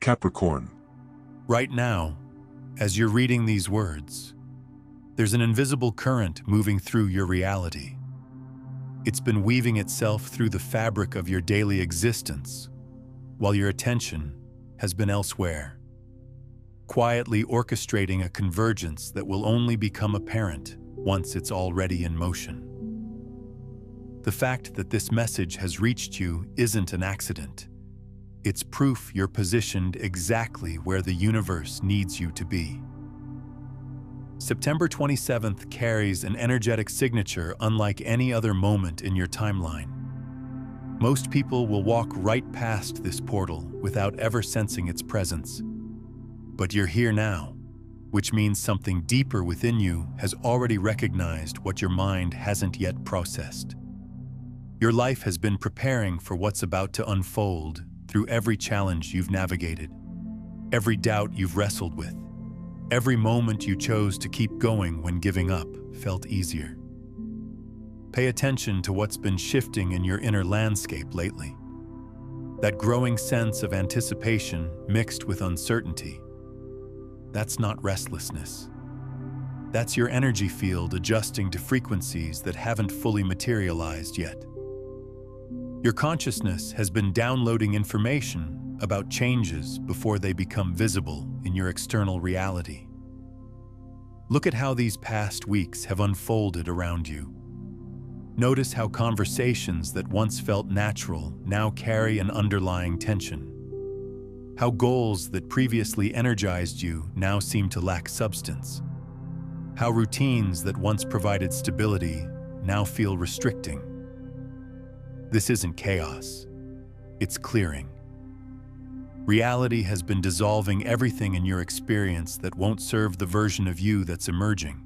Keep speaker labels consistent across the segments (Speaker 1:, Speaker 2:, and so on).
Speaker 1: Capricorn.
Speaker 2: Right now, as you're reading these words, there's an invisible current moving through your reality. It's been weaving itself through the fabric of your daily existence, while your attention has been elsewhere, quietly orchestrating a convergence that will only become apparent once it's already in motion. The fact that this message has reached you isn't an accident. It's proof you're positioned exactly where the universe needs you to be. September 27th carries an energetic signature unlike any other moment in your timeline. Most people will walk right past this portal without ever sensing its presence. But you're here now, which means something deeper within you has already recognized what your mind hasn't yet processed. Your life has been preparing for what's about to unfold through every challenge you've navigated, every doubt you've wrestled with, every moment you chose to keep going when giving up felt easier. Pay attention to what's been shifting in your inner landscape lately. That growing sense of anticipation mixed with uncertainty. That's not restlessness. That's your energy field adjusting to frequencies that haven't fully materialized yet. Your consciousness has been downloading information about changes before they become visible in your external reality. Look at how these past weeks have unfolded around you. Notice how conversations that once felt natural now carry an underlying tension. How goals that previously energized you now seem to lack substance. How routines that once provided stability now feel restricting. This isn't chaos, it's clearing. Reality has been dissolving everything in your experience that won't serve the version of you that's emerging.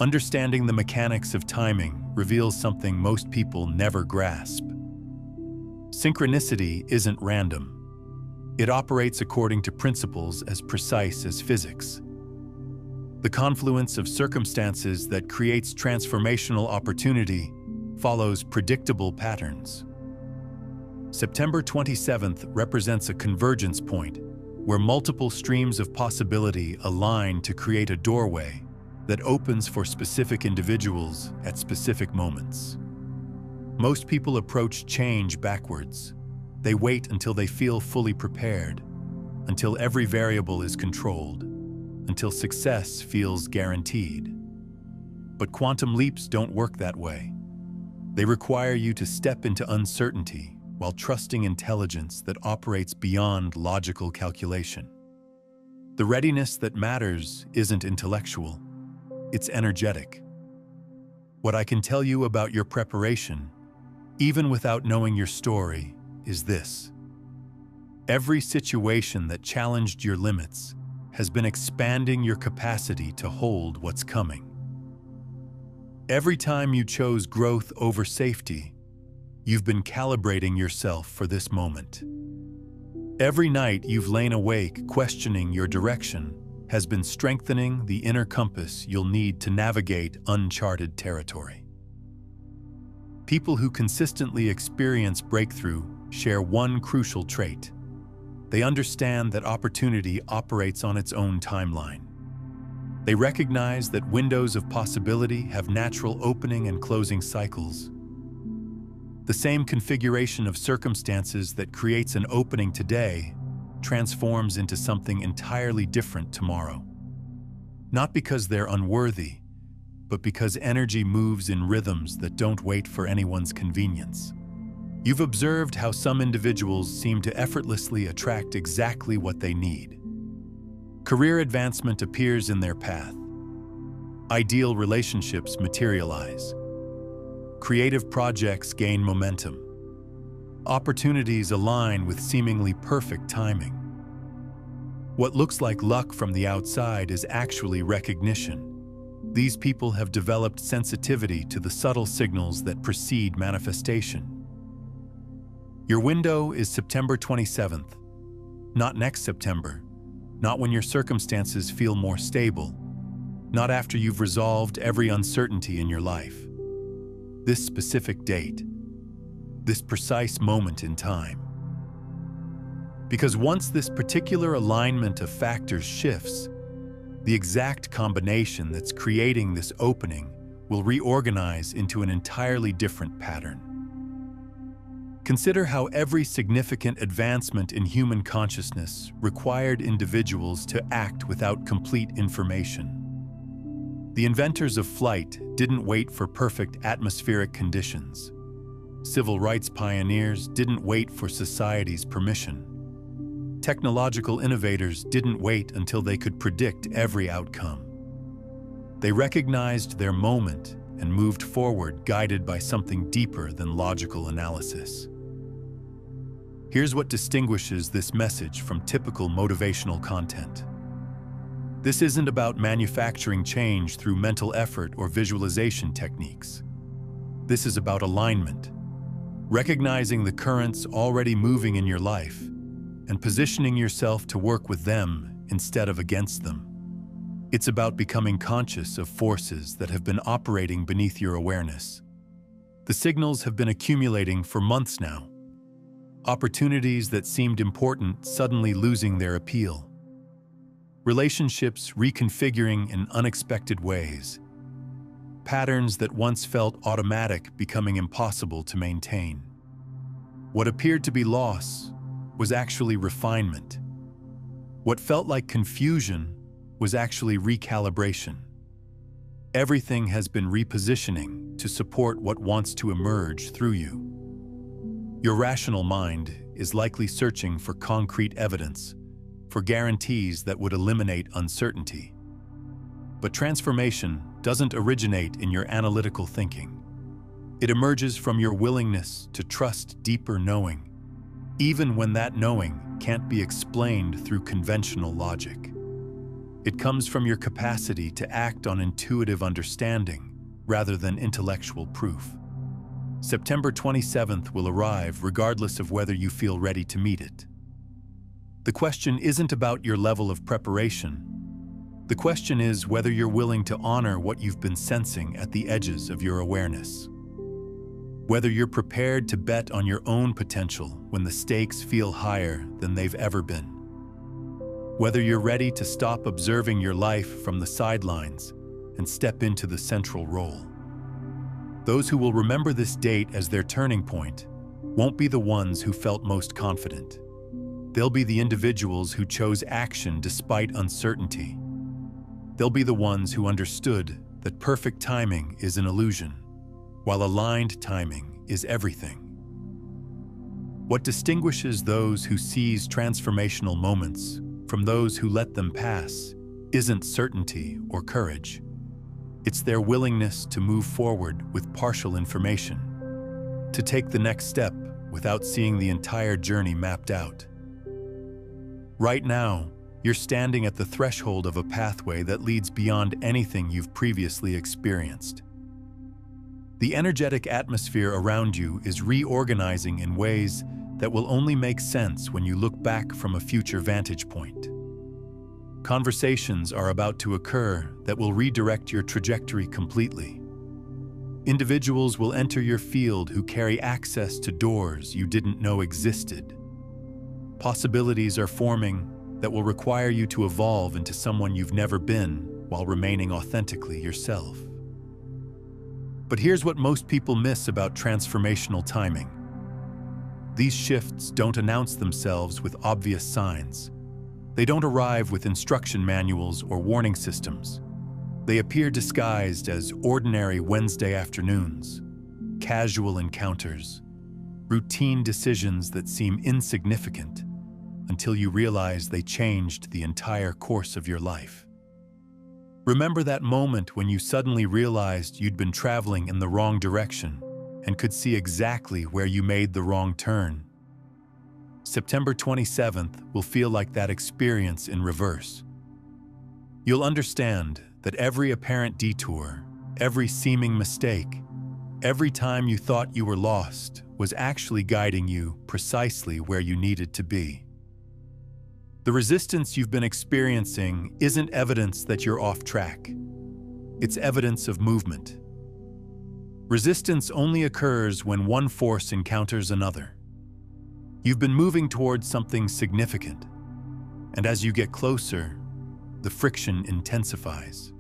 Speaker 2: Understanding the mechanics of timing reveals something most people never grasp. Synchronicity isn't random. It operates according to principles as precise as physics. The confluence of circumstances that creates transformational opportunity follows predictable patterns. September 27th represents a convergence point where multiple streams of possibility align to create a doorway that opens for specific individuals at specific moments. Most people approach change backwards. They wait until they feel fully prepared, until every variable is controlled, until success feels guaranteed. But quantum leaps don't work that way. They require you to step into uncertainty while trusting intelligence that operates beyond logical calculation. The readiness that matters isn't intellectual, it's energetic. What I can tell you about your preparation, even without knowing your story, is this. Every situation that challenged your limits has been expanding your capacity to hold what's coming. Every time you chose growth over safety, you've been calibrating yourself for this moment. Every night you've lain awake questioning your direction has been strengthening the inner compass you'll need to navigate uncharted territory. People who consistently experience breakthrough share one crucial trait. They understand that opportunity operates on its own timeline. They recognize that windows of possibility have natural opening and closing cycles. The same configuration of circumstances that creates an opening today transforms into something entirely different tomorrow. Not because they're unworthy, but because energy moves in rhythms that don't wait for anyone's convenience. You've observed how some individuals seem to effortlessly attract exactly what they need. Career advancement appears in their path. Ideal relationships materialize. Creative projects gain momentum. Opportunities align with seemingly perfect timing. What looks like luck from the outside is actually recognition. These people have developed sensitivity to the subtle signals that precede manifestation. Your window is September 27th, not next September. Not when your circumstances feel more stable, not after you've resolved every uncertainty in your life. This specific date, this precise moment in time. Because once this particular alignment of factors shifts, the exact combination that's creating this opening will reorganize into an entirely different pattern. Consider how every significant advancement in human consciousness required individuals to act without complete information. The inventors of flight didn't wait for perfect atmospheric conditions. Civil rights pioneers didn't wait for society's permission. Technological innovators didn't wait until they could predict every outcome. They recognized their moment and moved forward, guided by something deeper than logical analysis. Here's what distinguishes this message from typical motivational content. This isn't about manufacturing change through mental effort or visualization techniques. This is about alignment, recognizing the currents already moving in your life and positioning yourself to work with them instead of against them. It's about becoming conscious of forces that have been operating beneath your awareness. The signals have been accumulating for months now. Opportunities that seemed important suddenly losing their appeal. Relationships reconfiguring in unexpected ways. Patterns that once felt automatic becoming impossible to maintain. What appeared to be loss was actually refinement. What felt like confusion was actually recalibration. Everything has been repositioning to support what wants to emerge through you. Your rational mind is likely searching for concrete evidence, for guarantees that would eliminate uncertainty. But transformation doesn't originate in your analytical thinking. It emerges from your willingness to trust deeper knowing, even when that knowing can't be explained through conventional logic. It comes from your capacity to act on intuitive understanding rather than intellectual proof. September 27th will arrive regardless of whether you feel ready to meet it. The question isn't about your level of preparation. The question is whether you're willing to honor what you've been sensing at the edges of your awareness. Whether you're prepared to bet on your own potential when the stakes feel higher than they've ever been. Whether you're ready to stop observing your life from the sidelines and step into the central role. Those who will remember this date as their turning point won't be the ones who felt most confident. They'll be the individuals who chose action despite uncertainty. They'll be the ones who understood that perfect timing is an illusion, while aligned timing is everything. What distinguishes those who seize transformational moments from those who let them pass isn't certainty or courage. It's their willingness to move forward with partial information, to take the next step without seeing the entire journey mapped out. Right now, you're standing at the threshold of a pathway that leads beyond anything you've previously experienced. The energetic atmosphere around you is reorganizing in ways that will only make sense when you look back from a future vantage point. Conversations are about to occur that will redirect your trajectory completely. Individuals will enter your field who carry access to doors you didn't know existed. Possibilities are forming that will require you to evolve into someone you've never been while remaining authentically yourself. But here's what most people miss about transformational timing. These shifts don't announce themselves with obvious signs. They don't arrive with instruction manuals or warning systems. They appear disguised as ordinary Wednesday afternoons, casual encounters, routine decisions that seem insignificant until you realize they changed the entire course of your life. Remember that moment when you suddenly realized you'd been traveling in the wrong direction and could see exactly where you made the wrong turn. September 27th will feel like that experience in reverse. You'll understand that every apparent detour, every seeming mistake, every time you thought you were lost was actually guiding you precisely where you needed to be. The resistance you've been experiencing isn't evidence that you're off track. It's evidence of movement. Resistance only occurs when one force encounters another. You've been moving towards something significant, and as you get closer, the friction intensifies.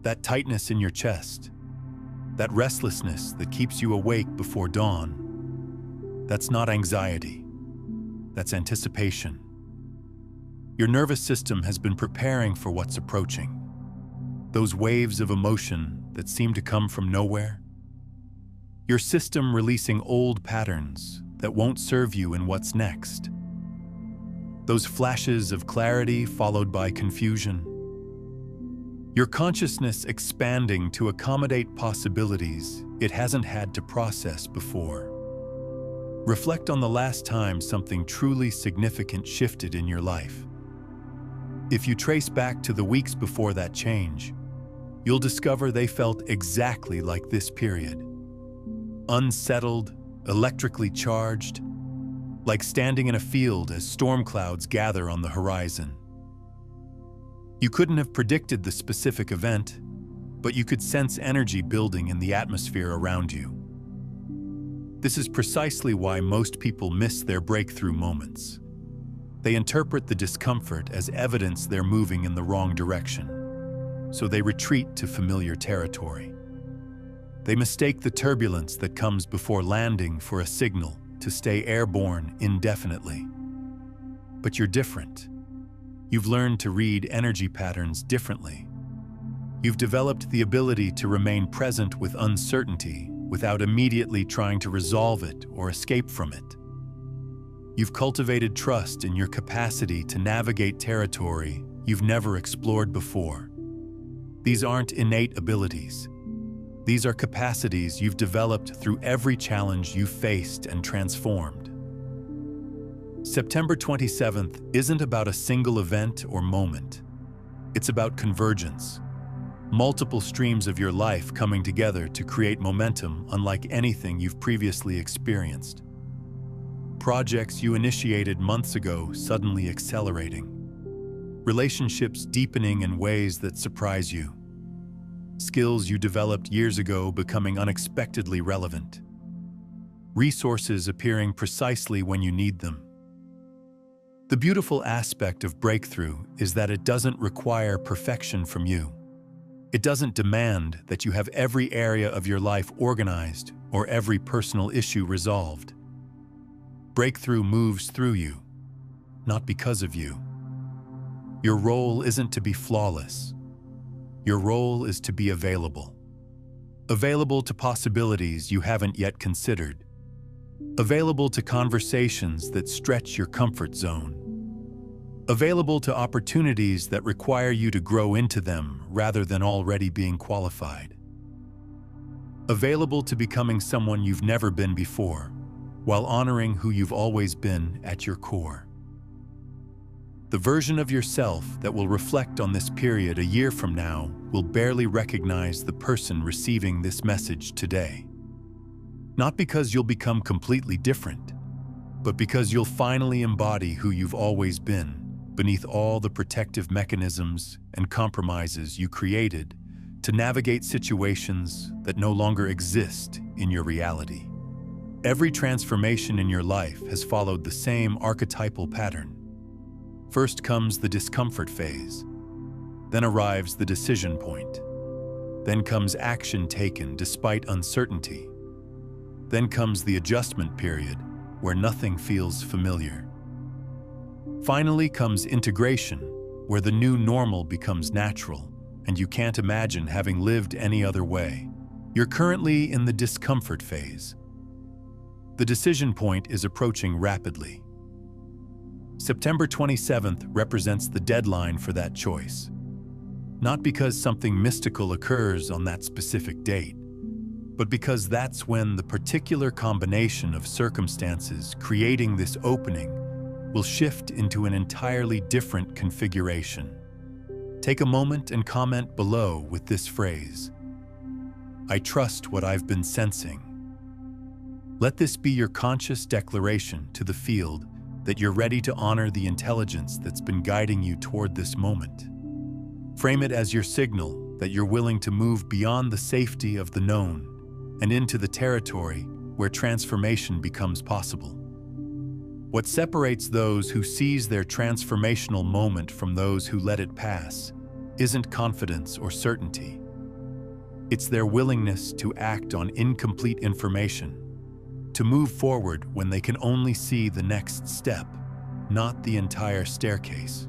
Speaker 2: That tightness in your chest, that restlessness that keeps you awake before dawn, that's not anxiety, that's anticipation. Your nervous system has been preparing for what's approaching. Those waves of emotion that seem to come from nowhere. Your system releasing old patterns that won't serve you in what's next. Those flashes of clarity followed by confusion. Your consciousness expanding to accommodate possibilities it hasn't had to process before. Reflect on the last time something truly significant shifted in your life. If you trace back to the weeks before that change, you'll discover they felt exactly like this period. Unsettled, electrically charged, like standing in a field as storm clouds gather on the horizon. You couldn't have predicted the specific event, but you could sense energy building in the atmosphere around you. This is precisely why most people miss their breakthrough moments. They interpret the discomfort as evidence they're moving in the wrong direction, so they retreat to familiar territory. They mistake the turbulence that comes before landing for a signal to stay airborne indefinitely. But you're different. You've learned to read energy patterns differently. You've developed the ability to remain present with uncertainty without immediately trying to resolve it or escape from it. You've cultivated trust in your capacity to navigate territory you've never explored before. These aren't innate abilities. These are capacities you've developed through every challenge you've faced and transformed. September 27th isn't about a single event or moment. It's about convergence. Multiple streams of your life coming together to create momentum unlike anything you've previously experienced. Projects you initiated months ago suddenly accelerating. Relationships deepening in ways that surprise you. Skills you developed years ago becoming unexpectedly relevant. Resources appearing precisely when you need them. The beautiful aspect of breakthrough is that it doesn't require perfection from you. It doesn't demand that you have every area of your life organized or every personal issue resolved. Breakthrough moves through you, not because of you. Your role isn't to be flawless. Your role is to be available. Available to possibilities you haven't yet considered. Available to conversations that stretch your comfort zone. Available to opportunities that require you to grow into them rather than already being qualified. Available to becoming someone you've never been before, while honoring who you've always been at your core. The version of yourself that will reflect on this period a year from now will barely recognize the person receiving this message today. Not because you'll become completely different, but because you'll finally embody who you've always been, beneath all the protective mechanisms and compromises you created to navigate situations that no longer exist in your reality. Every transformation in your life has followed the same archetypal pattern. First comes the discomfort phase. Then arrives the decision point. Then comes action taken despite uncertainty. Then comes the adjustment period, where nothing feels familiar. Finally comes integration, where the new normal becomes natural, and you can't imagine having lived any other way. You're currently in the discomfort phase. The decision point is approaching rapidly. September 27th represents the deadline for that choice. Not because something mystical occurs on that specific date, but because that's when the particular combination of circumstances creating this opening will shift into an entirely different configuration. Take a moment and comment below with this phrase: I trust what I've been sensing. Let this be your conscious declaration to the field that you're ready to honor the intelligence that's been guiding you toward this moment. Frame it as your signal that you're willing to move beyond the safety of the known and into the territory where transformation becomes possible. What separates those who seize their transformational moment from those who let it pass isn't confidence or certainty. It's their willingness to act on incomplete information, to move forward when they can only see the next step, not the entire staircase.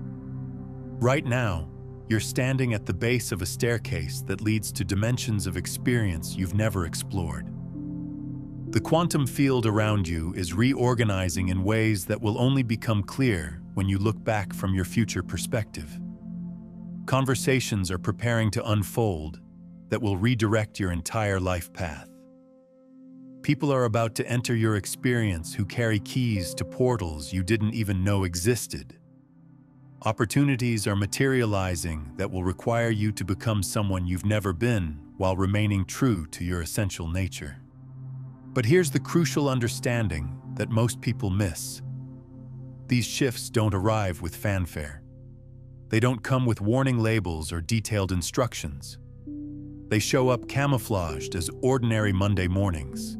Speaker 2: Right now, you're standing at the base of a staircase that leads to dimensions of experience you've never explored. The quantum field around you is reorganizing in ways that will only become clear when you look back from your future perspective. Conversations are preparing to unfold that will redirect your entire life path. People are about to enter your experience who carry keys to portals you didn't even know existed. Opportunities are materializing that will require you to become someone you've never been while remaining true to your essential nature. But here's the crucial understanding that most people miss. These shifts don't arrive with fanfare. They don't come with warning labels or detailed instructions. They show up camouflaged as ordinary Monday mornings,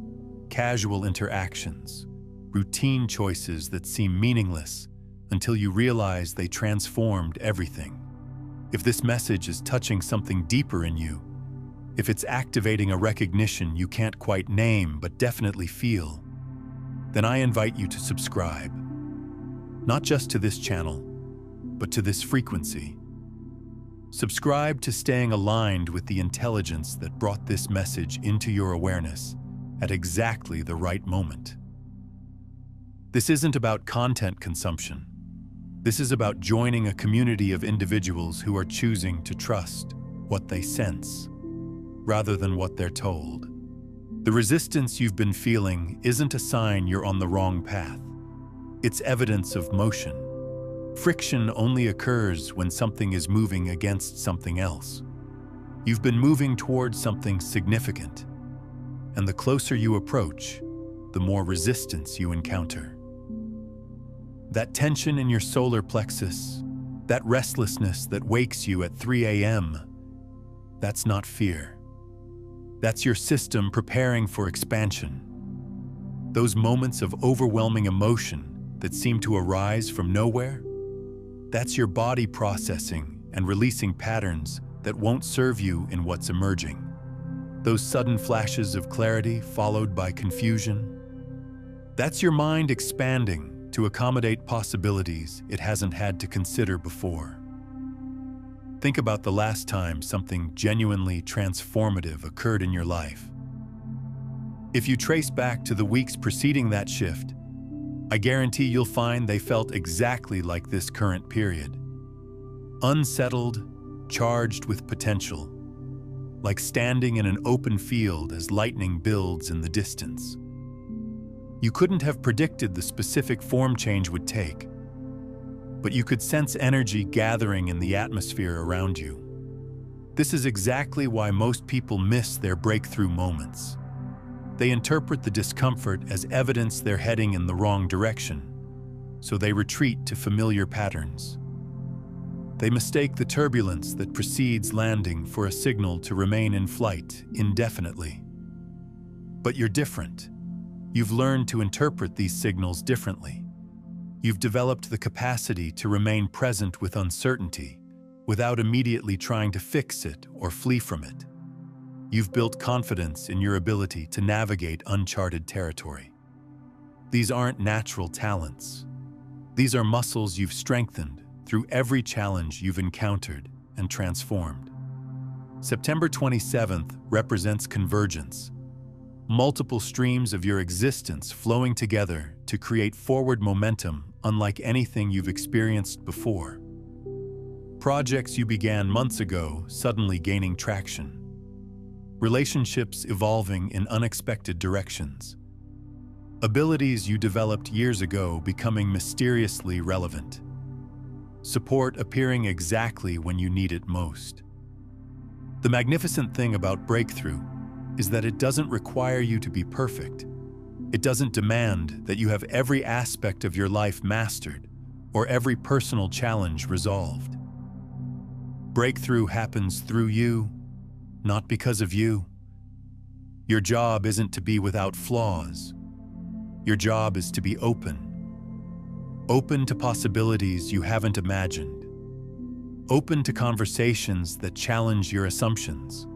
Speaker 2: casual interactions, routine choices that seem meaningless until you realize they transformed everything. If this message is touching something deeper in you, if it's activating a recognition you can't quite name but definitely feel, then I invite you to subscribe. Not just to this channel, but to this frequency. Subscribe to staying aligned with the intelligence that brought this message into your awareness at exactly the right moment. This isn't about content consumption. This is about joining a community of individuals who are choosing to trust what they sense, rather than what they're told. The resistance you've been feeling isn't a sign you're on the wrong path. It's evidence of motion. Friction only occurs when something is moving against something else. You've been moving towards something significant, and the closer you approach, the more resistance you encounter. That tension in your solar plexus, that restlessness that wakes you at 3 a.m., that's not fear. That's your system preparing for expansion. Those moments of overwhelming emotion that seem to arise from nowhere, that's your body processing and releasing patterns that won't serve you in what's emerging. Those sudden flashes of clarity followed by confusion, that's your mind expanding to accommodate possibilities it hasn't had to consider before. Think about the last time something genuinely transformative occurred in your life. If you trace back to the weeks preceding that shift, I guarantee you'll find they felt exactly like this current period. Unsettled, charged with potential, like standing in an open field as lightning builds in the distance. You couldn't have predicted the specific form change would take, but you could sense energy gathering in the atmosphere around you. This is exactly why most people miss their breakthrough moments. They interpret the discomfort as evidence they're heading in the wrong direction, so they retreat to familiar patterns. They mistake the turbulence that precedes landing for a signal to remain in flight indefinitely. But you're different. You've learned to interpret these signals differently. You've developed the capacity to remain present with uncertainty without immediately trying to fix it or flee from it. You've built confidence in your ability to navigate uncharted territory. These aren't natural talents. These are muscles you've strengthened through every challenge you've encountered and transformed. September 27th represents convergence. Multiple streams of your existence flowing together to create forward momentum unlike anything you've experienced before. Projects you began months ago suddenly gaining traction. Relationships evolving in unexpected directions. Abilities you developed years ago becoming mysteriously relevant. Support appearing exactly when you need it most. The magnificent thing about breakthrough is that it doesn't require you to be perfect. It doesn't demand that you have every aspect of your life mastered or every personal challenge resolved. Breakthrough happens through you, not because of you. Your job isn't to be without flaws. Your job is to be open, open to possibilities you haven't imagined, open to conversations that challenge your assumptions,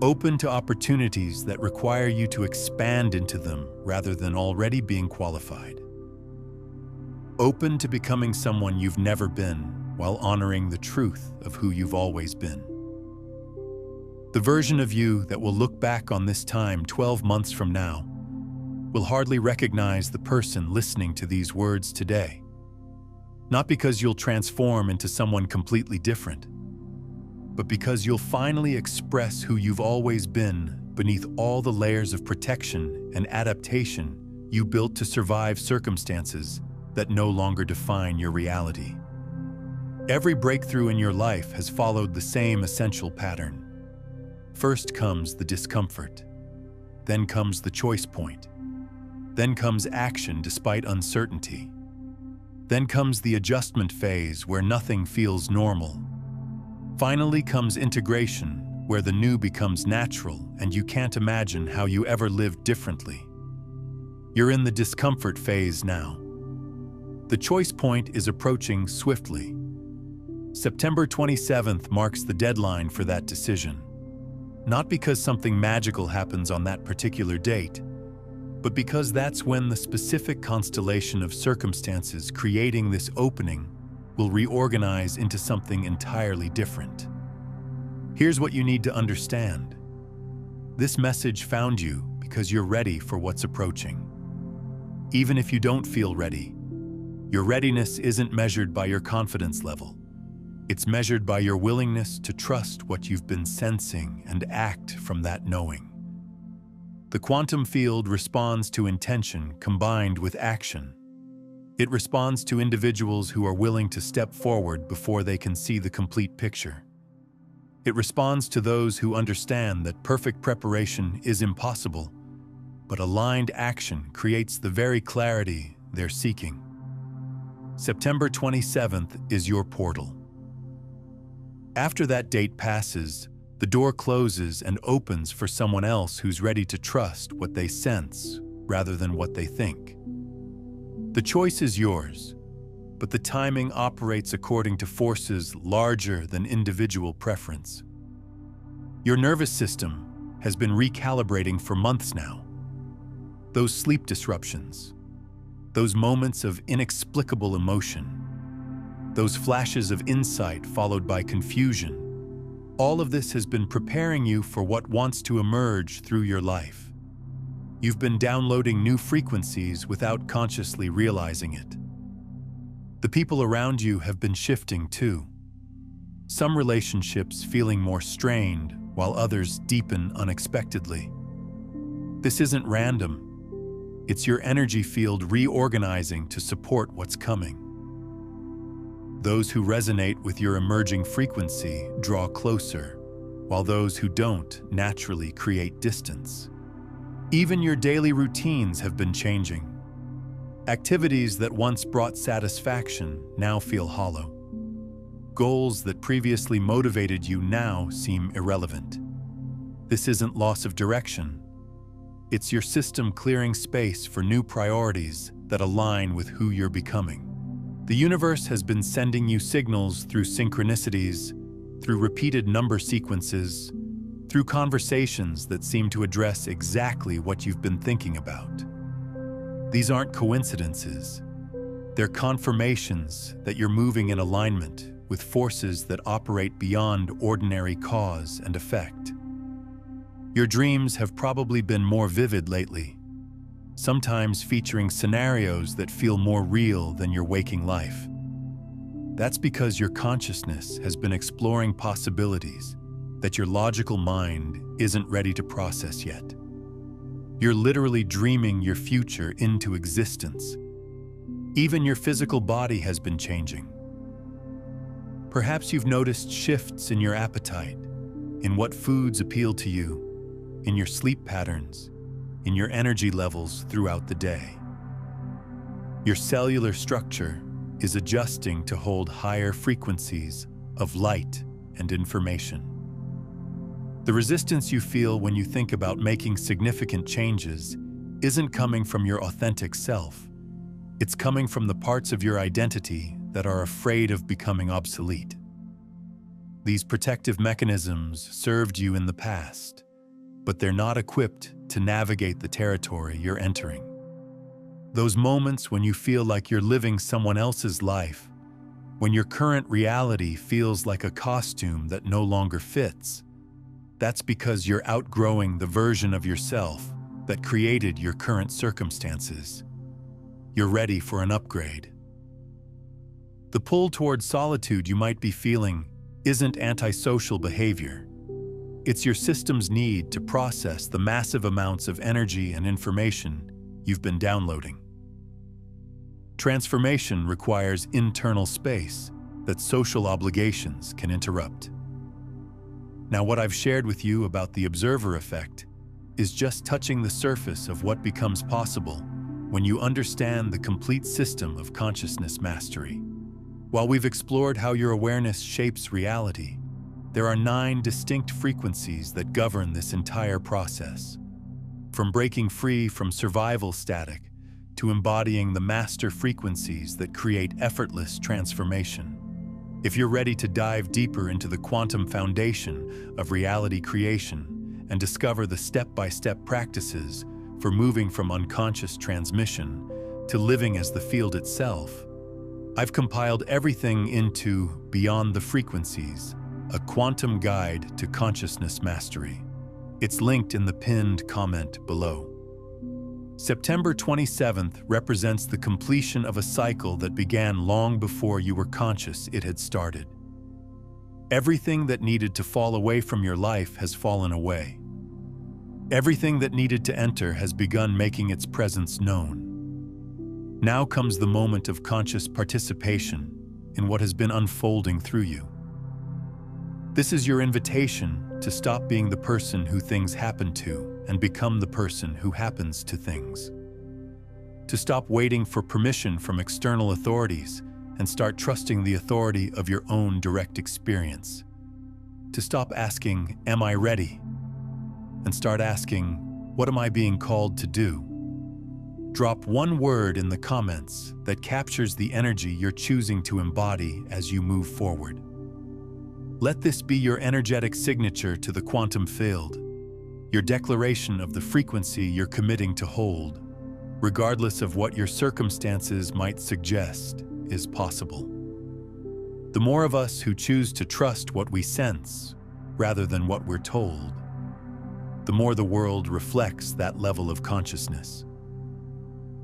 Speaker 2: open to opportunities that require you to expand into them rather than already being qualified, open to becoming someone you've never been while honoring the truth of who you've always been. The version of you that will look back on this time 12 months from now will hardly recognize the person listening to these words today. Not because you'll transform into someone completely different, but because you'll finally express who you've always been beneath all the layers of protection and adaptation you built to survive circumstances that no longer define your reality. Every breakthrough in your life has followed the same essential pattern. First comes the discomfort, then comes the choice point, then comes action despite uncertainty, then comes the adjustment phase where nothing feels normal. Finally comes integration, where the new becomes natural and you can't imagine how you ever lived differently. You're in the discomfort phase now. The choice point is approaching swiftly. September 27th marks the deadline for that decision. Not because something magical happens on that particular date, but because that's when the specific constellation of circumstances creating this opening will reorganize into something entirely different. Here's what you need to understand. This message found you because you're ready for what's approaching. Even if you don't feel ready, your readiness isn't measured by your confidence level. It's measured by your willingness to trust what you've been sensing and act from that knowing. The quantum field responds to intention combined with action. It responds to individuals who are willing to step forward before they can see the complete picture. It responds to those who understand that perfect preparation is impossible, but aligned action creates the very clarity they're seeking. September 27th is your portal. After that date passes, the door closes and opens for someone else who's ready to trust what they sense rather than what they think. The choice is yours, but the timing operates according to forces larger than individual preference. Your nervous system has been recalibrating for months now. Those sleep disruptions, those moments of inexplicable emotion, those flashes of insight followed by confusion, all of this has been preparing you for what wants to emerge through your life. You've been downloading new frequencies without consciously realizing it. The people around you have been shifting too. Some relationships feeling more strained, while others deepen unexpectedly. This isn't random. It's your energy field reorganizing to support what's coming. Those who resonate with your emerging frequency draw closer, while those who don't naturally create distance. Even your daily routines have been changing. Activities that once brought satisfaction now feel hollow. Goals that previously motivated you now seem irrelevant. This isn't loss of direction. It's your system clearing space for new priorities that align with who you're becoming. The universe has been sending you signals through synchronicities, through repeated number sequences, through conversations that seem to address exactly what you've been thinking about. These aren't coincidences. They're confirmations that you're moving in alignment with forces that operate beyond ordinary cause and effect. Your dreams have probably been more vivid lately, sometimes featuring scenarios that feel more real than your waking life. That's because your consciousness has been exploring possibilities that your logical mind isn't ready to process yet. You're literally dreaming your future into existence. Even your physical body has been changing. Perhaps you've noticed shifts in your appetite, in what foods appeal to you, in your sleep patterns, in your energy levels throughout the day. Your cellular structure is adjusting to hold higher frequencies of light and information. The resistance you feel when you think about making significant changes isn't coming from your authentic self. It's coming from the parts of your identity that are afraid of becoming obsolete. These protective mechanisms served you in the past, but they're not equipped to navigate the territory you're entering. Those moments when you feel like you're living someone else's life, when your current reality feels like a costume that no longer fits, that's because you're outgrowing the version of yourself that created your current circumstances. You're ready for an upgrade. The pull toward solitude you might be feeling isn't antisocial behavior. It's your system's need to process the massive amounts of energy and information you've been downloading. Transformation requires internal space that social obligations can interrupt. Now, what I've shared with you about the observer effect is just touching the surface of what becomes possible when you understand the complete system of consciousness mastery. While we've explored how your awareness shapes reality, there are 9 distinct frequencies that govern this entire process. From breaking free from survival static to embodying the master frequencies that create effortless transformation. If you're ready to dive deeper into the quantum foundation of reality creation and discover the step-by-step practices for moving from unconscious transmission to living as the field itself, I've compiled everything into Beyond the Frequencies, a quantum guide to consciousness mastery. It's linked in the pinned comment below. September 27th represents the completion of a cycle that began long before you were conscious it had started. Everything that needed to fall away from your life has fallen away. Everything that needed to enter has begun making its presence known. Now comes the moment of conscious participation in what has been unfolding through you. This is your invitation to stop being the person who things happen to and become the person who happens to things. To stop waiting for permission from external authorities and start trusting the authority of your own direct experience. To stop asking, "Am I ready?" and start asking, "What am I being called to do?" Drop one word in the comments that captures the energy you're choosing to embody as you move forward. Let this be your energetic signature to the quantum field, your declaration of the frequency you're committing to hold, regardless of what your circumstances might suggest is possible. The more of us who choose to trust what we sense rather than what we're told, the more the world reflects that level of consciousness.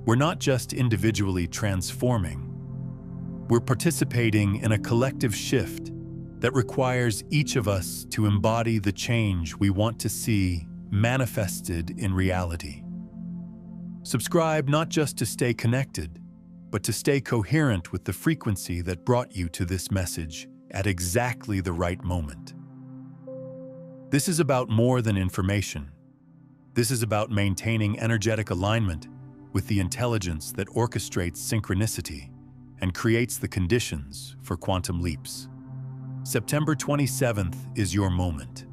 Speaker 2: We're not just individually transforming, we're participating in a collective shift that requires each of us to embody the change we want to see manifested in reality. Subscribe not just to stay connected, but to stay coherent with the frequency that brought you to this message at exactly the right moment. This is about more than information. This is about maintaining energetic alignment with the intelligence that orchestrates synchronicity and creates the conditions for quantum leaps. September 27th is your moment.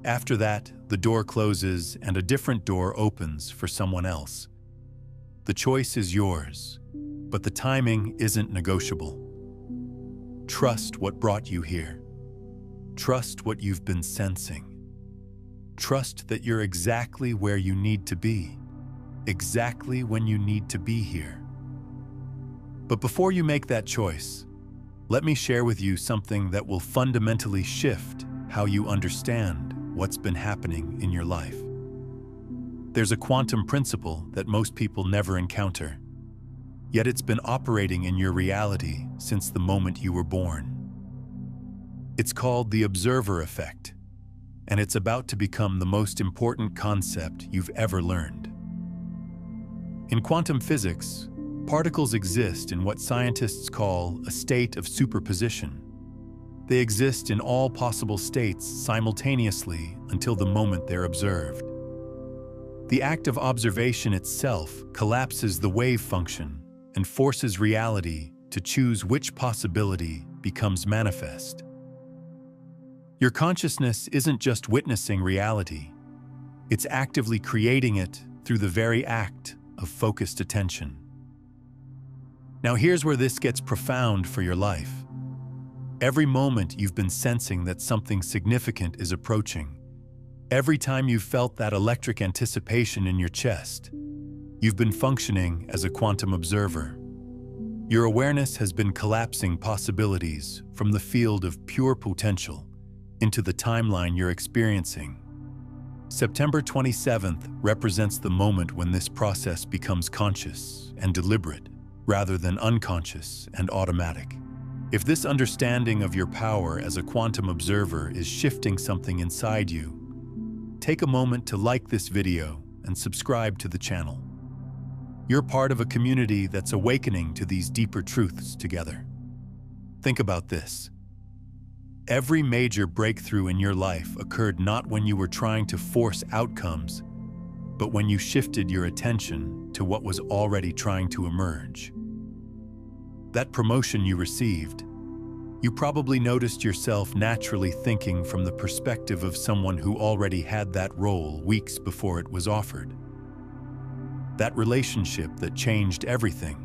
Speaker 2: After that, the door closes and a different door opens for someone else. The choice is yours, but the timing isn't negotiable. Trust what brought you here. Trust what you've been sensing. Trust that you're exactly where you need to be, exactly when you need to be here. But before you make that choice, let me share with you something that will fundamentally shift how you understand what's been happening in your life. There's a quantum principle that most people never encounter, yet it's been operating in your reality since the moment you were born. It's called the observer effect, and it's about to become the most important concept you've ever learned. In quantum physics, particles exist in what scientists call a state of superposition. They exist in all possible states simultaneously until the moment they're observed. The act of observation itself collapses the wave function and forces reality to choose which possibility becomes manifest. Your consciousness isn't just witnessing reality, it's actively creating it through the very act of focused attention. Now here's where this gets profound for your life. Every moment you've been sensing that something significant is approaching. Every time you've felt that electric anticipation in your chest, you've been functioning as a quantum observer. Your awareness has been collapsing possibilities from the field of pure potential into the timeline you're experiencing. September 27th represents the moment when this process becomes conscious and deliberate, rather than unconscious and automatic. If this understanding of your power as a quantum observer is shifting something inside you, take a moment to like this video and subscribe to the channel. You're part of a community that's awakening to these deeper truths together. Think about this. Every major breakthrough in your life occurred not when you were trying to force outcomes, but when you shifted your attention to what was already trying to emerge. That promotion you received, you probably noticed yourself naturally thinking from the perspective of someone who already had that role weeks before it was offered. That relationship that changed everything,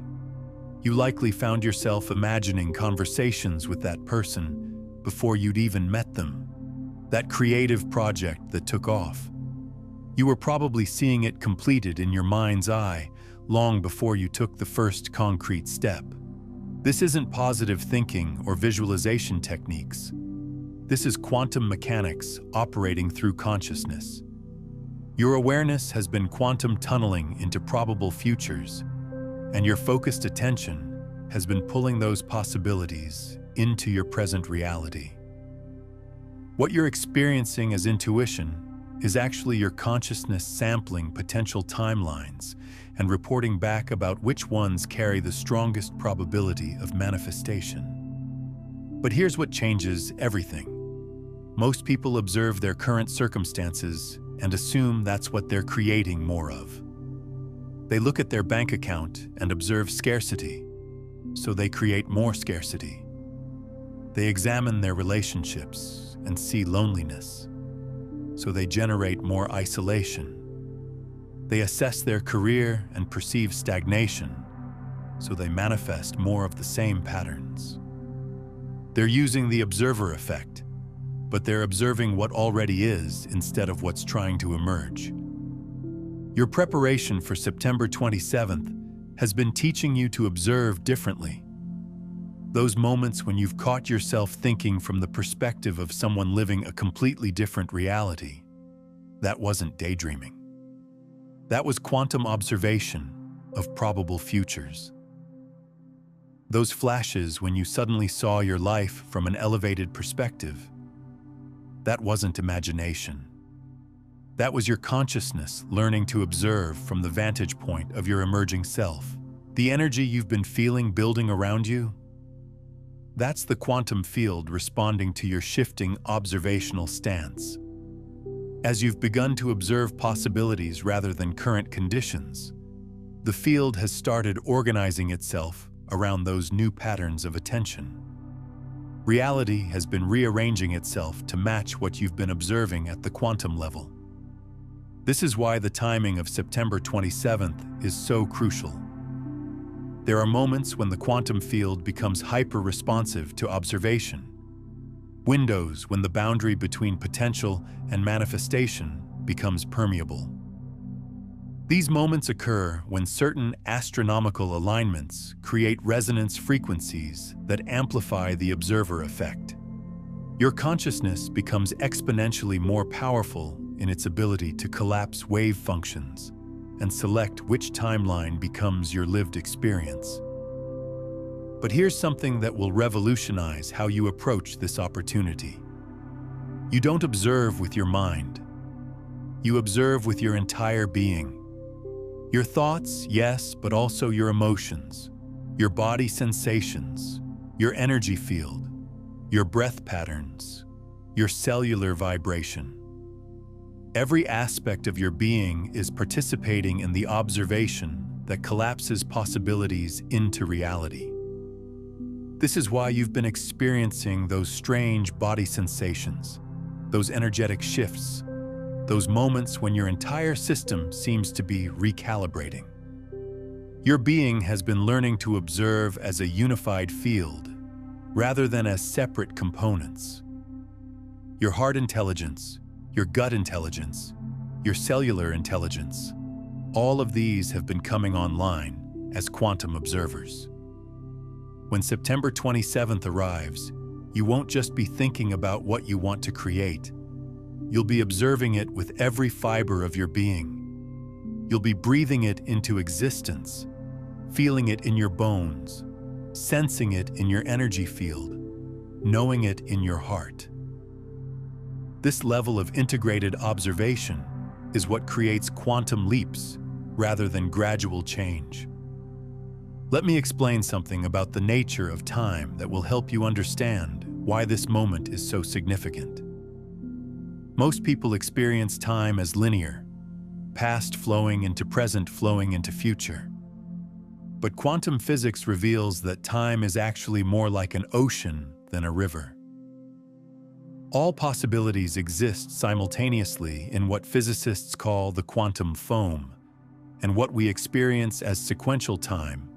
Speaker 2: you likely found yourself imagining conversations with that person before you'd even met them. That creative project that took off, you were probably seeing it completed in your mind's eye long before you took the first concrete step. This isn't positive thinking or visualization techniques. This is quantum mechanics operating through consciousness. Your awareness has been quantum tunneling into probable futures, and your focused attention has been pulling those possibilities into your present reality. What you're experiencing as intuition is actually your consciousness sampling potential timelines and reporting back about which ones carry the strongest probability of manifestation. But here's what changes everything. Most people observe their current circumstances and assume that's what they're creating more of. They look at their bank account and observe scarcity, so they create more scarcity. They examine their relationships and see loneliness, so they generate more isolation. They assess their career and perceive stagnation, so they manifest more of the same patterns. They're using the observer effect, but they're observing what already is instead of what's trying to emerge. Your preparation for September 27th has been teaching you to observe differently. Those moments when you've caught yourself thinking from the perspective of someone living a completely different reality, that wasn't daydreaming. That was quantum observation of probable futures. Those flashes when you suddenly saw your life from an elevated perspective, that wasn't imagination. That was your consciousness learning to observe from the vantage point of your emerging self. The energy you've been feeling building around you, that's the quantum field responding to your shifting observational stance. As you've begun to observe possibilities rather than current conditions, the field has started organizing itself around those new patterns of attention. Reality has been rearranging itself to match what you've been observing at the quantum level. This is why the timing of September 27th is so crucial. There are moments when the quantum field becomes hyper-responsive to observation. Windows when the boundary between potential and manifestation becomes permeable. These moments occur when certain astronomical alignments create resonance frequencies that amplify the observer effect. Your consciousness becomes exponentially more powerful in its ability to collapse wave functions and select which timeline becomes your lived experience. But here's something that will revolutionize how you approach this opportunity. You don't observe with your mind. You observe with your entire being. Your thoughts, yes, but also your emotions, your body sensations, your energy field, your breath patterns, your cellular vibration. Every aspect of your being is participating in the observation that collapses possibilities into reality. This is why you've been experiencing those strange body sensations, those energetic shifts, those moments when your entire system seems to be recalibrating. Your being has been learning to observe as a unified field, rather than as separate components. Your heart intelligence, your gut intelligence, your cellular intelligence, all of these have been coming online as quantum observers. When September 27th arrives, you won't just be thinking about what you want to create. You'll be observing it with every fiber of your being. You'll be breathing it into existence, feeling it in your bones, sensing it in your energy field, knowing it in your heart. This level of integrated observation is what creates quantum leaps rather than gradual change. Let me explain something about the nature of time that will help you understand why this moment is so significant. Most people experience time as linear, past flowing into present, flowing into future. But quantum physics reveals that time is actually more like an ocean than a river. All possibilities exist simultaneously in what physicists call the quantum foam, and what we experience as sequential time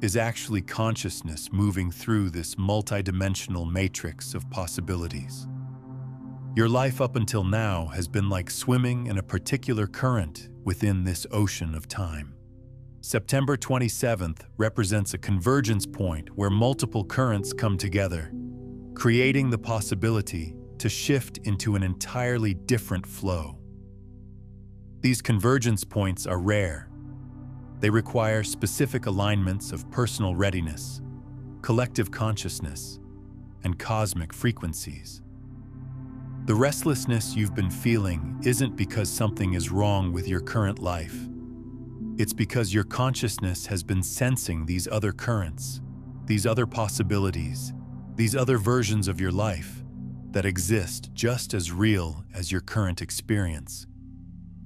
Speaker 2: is actually consciousness moving through this multidimensional matrix of possibilities. Your life up until now has been like swimming in a particular current within this ocean of time. September 27th represents a convergence point where multiple currents come together, creating the possibility to shift into an entirely different flow. These convergence points are rare. They require specific alignments of personal readiness, collective consciousness, and cosmic frequencies. The restlessness you've been feeling isn't because something is wrong with your current life. It's because your consciousness has been sensing these other currents, these other possibilities, these other versions of your life that exist just as real as your current experience.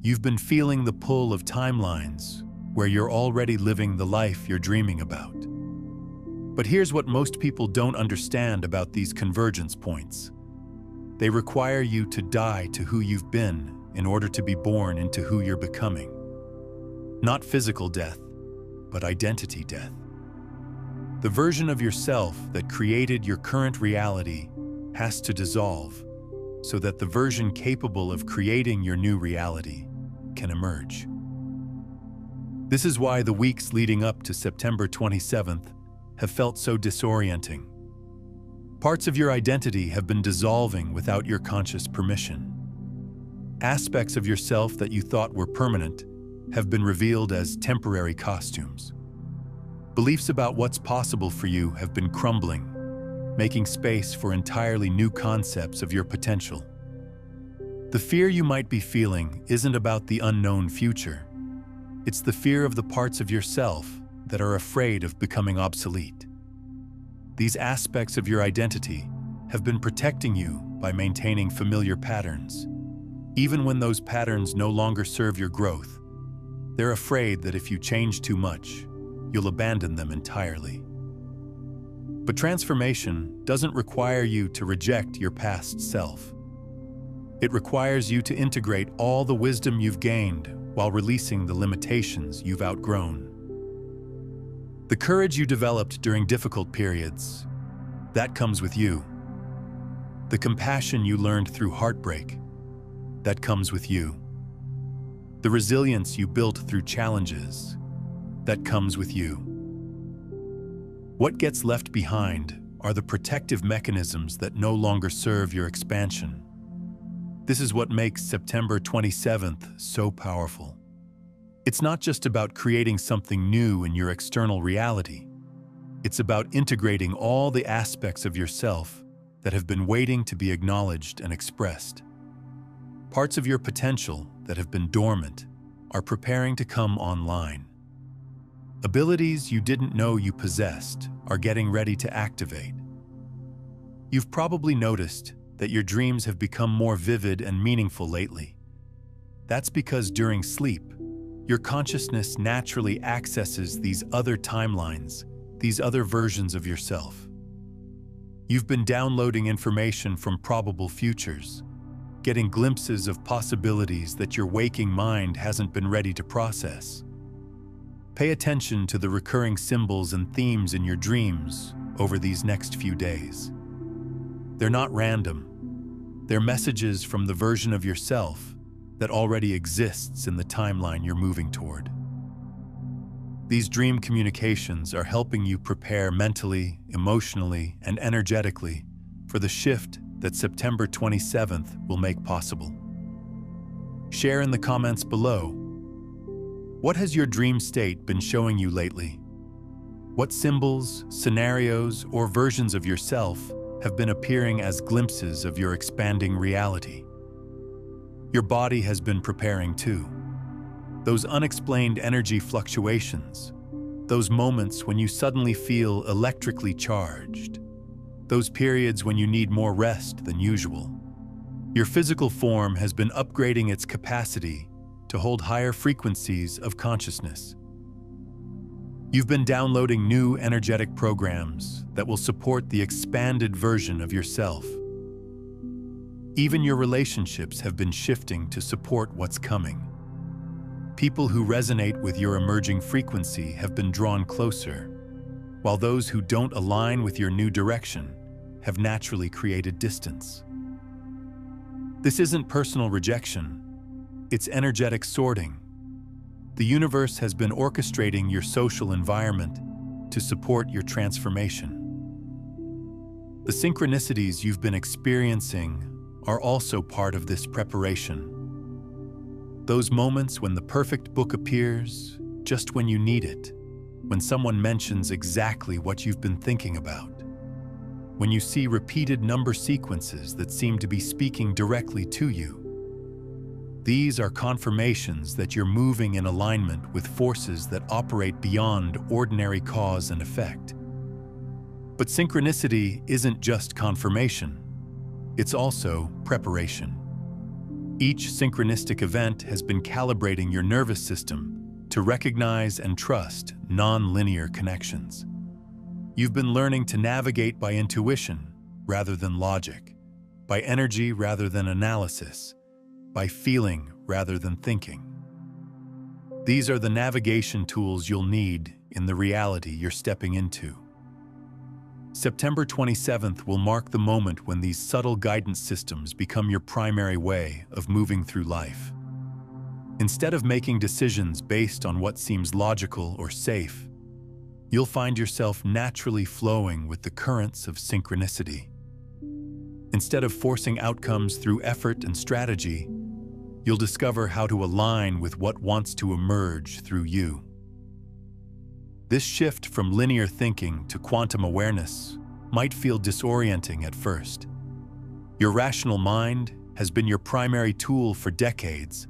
Speaker 2: You've been feeling the pull of timelines where you're already living the life you're dreaming about. But here's what most people don't understand about these convergence points. They require you to die to who you've been in order to be born into who you're becoming. Not physical death, but identity death. The version of yourself that created your current reality has to dissolve so that the version capable of creating your new reality can emerge. This is why the weeks leading up to September 27th have felt so disorienting. Parts of your identity have been dissolving without your conscious permission. Aspects of yourself that you thought were permanent have been revealed as temporary costumes. Beliefs about what's possible for you have been crumbling, making space for entirely new concepts of your potential. The fear you might be feeling isn't about the unknown future. It's the fear of the parts of yourself that are afraid of becoming obsolete. These aspects of your identity have been protecting you by maintaining familiar patterns. Even when those patterns no longer serve your growth, they're afraid that if you change too much, you'll abandon them entirely. But transformation doesn't require you to reject your past self. It requires you to integrate all the wisdom you've gained while releasing the limitations you've outgrown. The courage you developed during difficult periods, that comes with you. The compassion you learned through heartbreak, that comes with you. The resilience you built through challenges, that comes with you. What gets left behind are the protective mechanisms that no longer serve your expansion. This is what makes September 27th so powerful. It's not just about creating something new in your external reality. It's about integrating all the aspects of yourself that have been waiting to be acknowledged and expressed. Parts of your potential that have been dormant are preparing to come online. Abilities you didn't know you possessed are getting ready to activate. You've probably noticed that your dreams have become more vivid and meaningful lately. That's because during sleep, your consciousness naturally accesses these other timelines, these other versions of yourself. You've been downloading information from probable futures, getting glimpses of possibilities that your waking mind hasn't been ready to process. Pay attention to the recurring symbols and themes in your dreams over these next few days. They're not random. They're messages from the version of yourself that already exists in the timeline you're moving toward. These dream communications are helping you prepare mentally, emotionally, and energetically for the shift that September 27th will make possible. Share in the comments below. What has your dream state been showing you lately? What symbols, scenarios, or versions of yourself have been appearing as glimpses of your expanding reality? Your body has been preparing too. Those unexplained energy fluctuations, those moments when you suddenly feel electrically charged, those periods when you need more rest than usual. Your physical form has been upgrading its capacity to hold higher frequencies of consciousness. You've been downloading new energetic programs that will support the expanded version of yourself. Even your relationships have been shifting to support what's coming. People who resonate with your emerging frequency have been drawn closer, while those who don't align with your new direction have naturally created distance. This isn't personal rejection, it's energetic sorting. The universe has been orchestrating your social environment to support your transformation. The synchronicities you've been experiencing are also part of this preparation. Those moments when the perfect book appears just when you need it, when someone mentions exactly what you've been thinking about, when you see repeated number sequences that seem to be speaking directly to you. These are confirmations that you're moving in alignment with forces that operate beyond ordinary cause and effect. But synchronicity isn't just confirmation, it's also preparation. Each synchronistic event has been calibrating your nervous system to recognize and trust non-linear connections. You've been learning to navigate by intuition rather than logic, by energy rather than analysis, by feeling rather than thinking. These are the navigation tools you'll need in the reality you're stepping into. September 27th will mark the moment when these subtle guidance systems become your primary way of moving through life. Instead of making decisions based on what seems logical or safe, you'll find yourself naturally flowing with the currents of synchronicity. Instead of forcing outcomes through effort and strategy, you'll discover how to align with what wants to emerge through you. This shift from linear thinking to quantum awareness might feel disorienting at first. Your rational mind has been your primary tool for decades,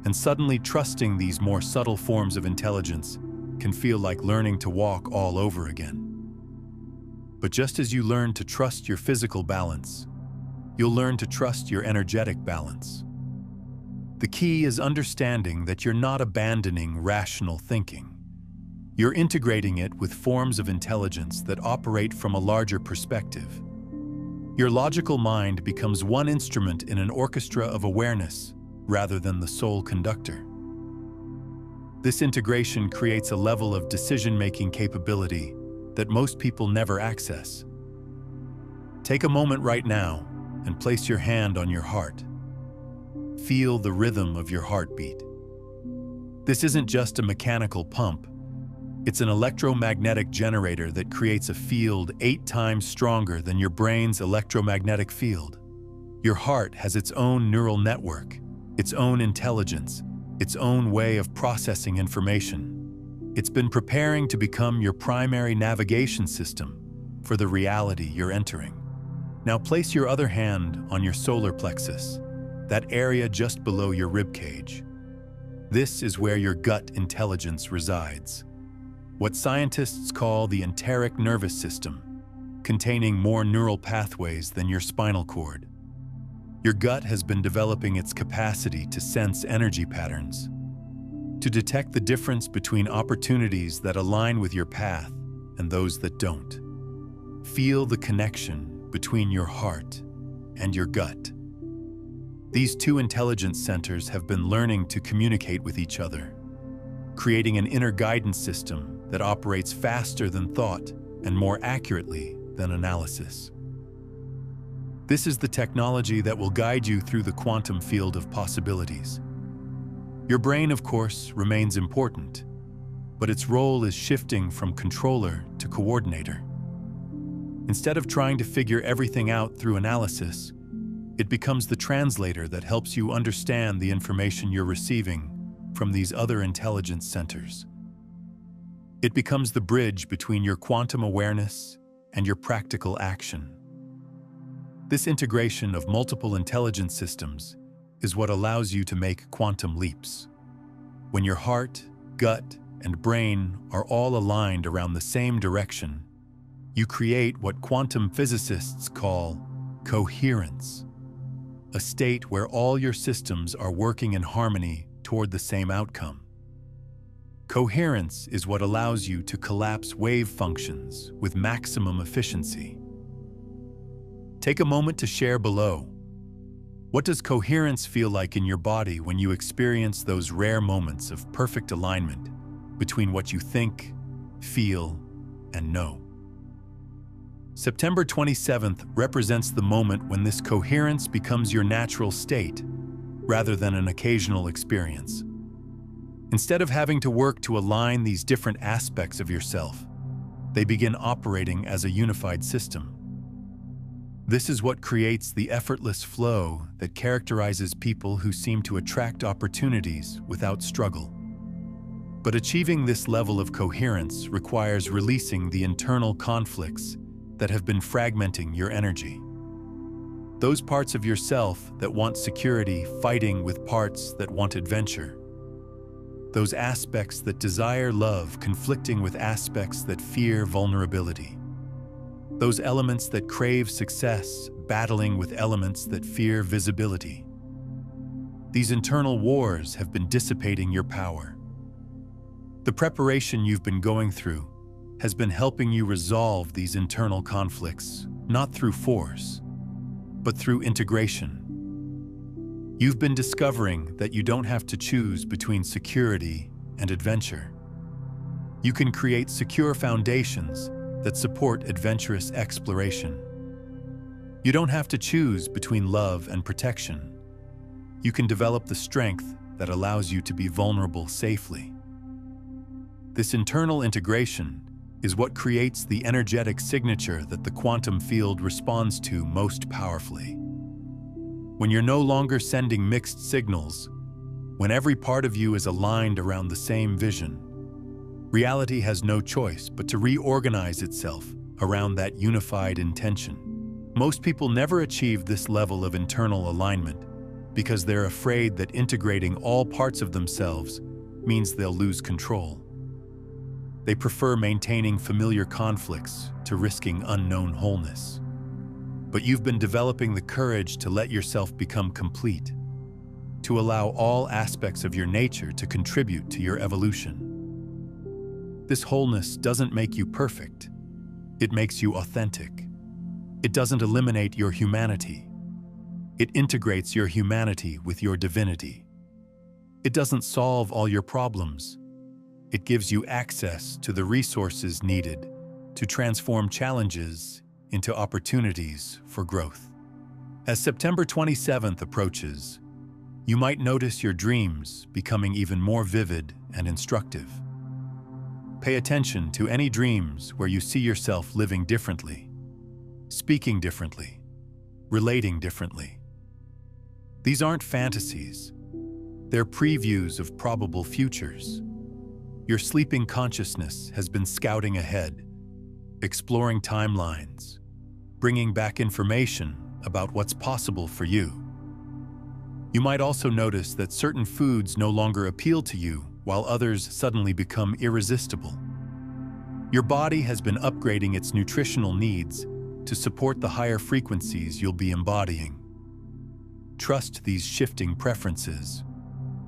Speaker 2: and suddenly trusting these more subtle forms of intelligence can feel like learning to walk all over again. But just as you learn to trust your physical balance, you'll learn to trust your energetic balance. The key is understanding that you're not abandoning rational thinking. You're integrating it with forms of intelligence that operate from a larger perspective. Your logical mind becomes one instrument in an orchestra of awareness rather than the sole conductor. This integration creates a level of decision-making capability that most people never access. Take a moment right now and place your hand on your heart. Feel the rhythm of your heartbeat. This isn't just a mechanical pump. It's an electromagnetic generator that creates a field 8 times stronger than your brain's electromagnetic field. Your heart has its own neural network, its own intelligence, its own way of processing information. It's been preparing to become your primary navigation system for the reality you're entering. Now place your other hand on your solar plexus, that area just below your rib cage. This is where your gut intelligence resides. What scientists call the enteric nervous system, containing more neural pathways than your spinal cord. Your gut has been developing its capacity to sense energy patterns, to detect the difference between opportunities that align with your path and those that don't. Feel the connection between your heart and your gut. These two intelligence centers have been learning to communicate with each other. creating an inner guidance system that operates faster than thought and more accurately than analysis. This is the technology that will guide you through the quantum field of possibilities. Your brain, of course, remains important, but its role is shifting from controller to coordinator. Instead of trying to figure everything out through analysis, it becomes the translator that helps you understand the information you're receiving from these other intelligence centers. It becomes the bridge between your quantum awareness and your practical action. This integration of multiple intelligence systems is what allows you to make quantum leaps. When your heart, gut, and brain are all aligned around the same direction, you create what quantum physicists call coherence, a state where all your systems are working in harmony toward the same outcome. Coherence is what allows you to collapse wave functions with maximum efficiency. Take a moment to share below. What does coherence feel like in your body when you experience those rare moments of perfect alignment between what you think, feel, and know? September 27th represents the moment when this coherence becomes your natural state, rather than an occasional experience. Instead of having to work to align these different aspects of yourself, they begin operating as a unified system. This is what creates the effortless flow that characterizes people who seem to attract opportunities without struggle. But achieving this level of coherence requires releasing the internal conflicts that have been fragmenting your energy. Those parts of yourself that want security fighting with parts that want adventure. Those aspects that desire love conflicting with aspects that fear vulnerability. Those elements that crave success battling with elements that fear visibility. These internal wars have been dissipating your power. The preparation you've been going through has been helping you resolve these internal conflicts, not through force, but through integration. You've been discovering that you don't have to choose between security and adventure. You can create secure foundations that support adventurous exploration. You don't have to choose between love and protection. You can develop the strength that allows you to be vulnerable safely. This internal integration is what creates the energetic signature that the quantum field responds to most powerfully. When you're no longer sending mixed signals, when every part of you is aligned around the same vision, reality has no choice but to reorganize itself around that unified intention. Most people never achieve this level of internal alignment because they're afraid that integrating all parts of themselves means they'll lose control. They prefer maintaining familiar conflicts to risking unknown wholeness. But you've been developing the courage to let yourself become complete, to allow all aspects of your nature to contribute to your evolution. This wholeness doesn't make you perfect. It makes you authentic. It doesn't eliminate your humanity. It integrates your humanity with your divinity. It doesn't solve all your problems. It gives you access to the resources needed to transform challenges into opportunities for growth. As September 27th approaches, you might notice your dreams becoming even more vivid and instructive. Pay attention to any dreams where you see yourself living differently, speaking differently, relating differently. These aren't fantasies. They're previews of probable futures. Your sleeping consciousness has been scouting ahead, exploring timelines, bringing back information about what's possible for you. You might also notice that certain foods no longer appeal to you while others suddenly become irresistible. Your body has been upgrading its nutritional needs to support the higher frequencies you'll be embodying. Trust these shifting preferences.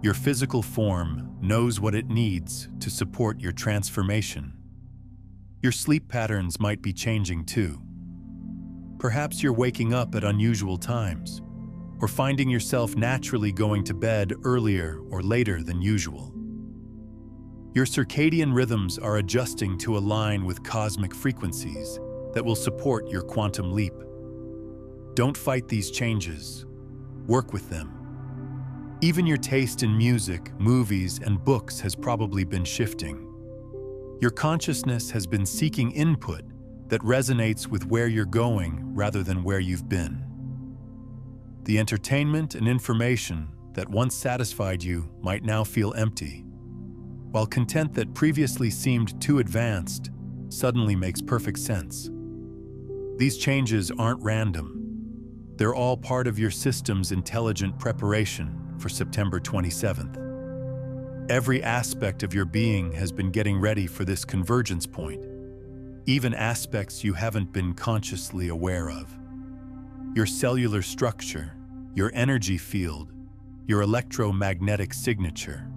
Speaker 2: Your physical form knows what it needs to support your transformation. Your sleep patterns might be changing too. Perhaps you're waking up at unusual times, or finding yourself naturally going to bed earlier or later than usual. Your circadian rhythms are adjusting to align with cosmic frequencies that will support your quantum leap. Don't fight these changes. Work with them. Even your taste in music, movies, and books has probably been shifting. Your consciousness has been seeking input that resonates with where you're going rather than where you've been. The entertainment and information that once satisfied you might now feel empty, while content that previously seemed too advanced suddenly makes perfect sense. These changes aren't random. They're all part of your system's intelligent preparation for September 27th. Every aspect of your being has been getting ready for this convergence point, even aspects you haven't been consciously aware of. Your cellular structure, your energy field, your electromagnetic signature.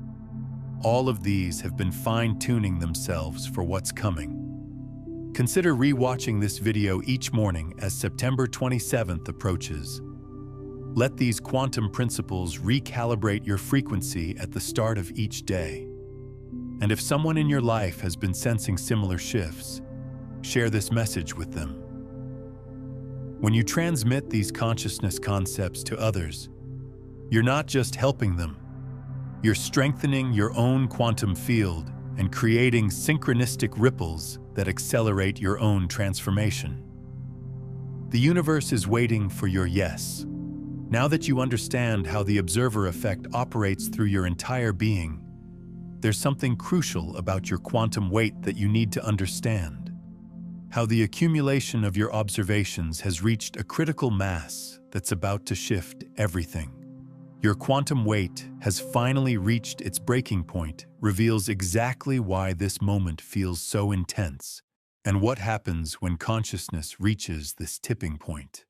Speaker 2: All of these have been fine-tuning themselves for what's coming. Consider re-watching this video each morning as September 27th approaches. Let these quantum principles recalibrate your frequency at the start of each day. And if someone in your life has been sensing similar shifts, share this message with them. When you transmit these consciousness concepts to others, you're not just helping them, you're strengthening your own quantum field and creating synchronistic ripples that accelerate your own transformation. The universe is waiting for your yes. Now that you understand how the observer effect operates through your entire being, there's something crucial about your quantum weight that you need to understand. How the accumulation of your observations has reached a critical mass that's about to shift everything. Your quantum weight has finally reached its breaking point reveals exactly why this moment feels so intense and what happens when consciousness reaches this tipping point.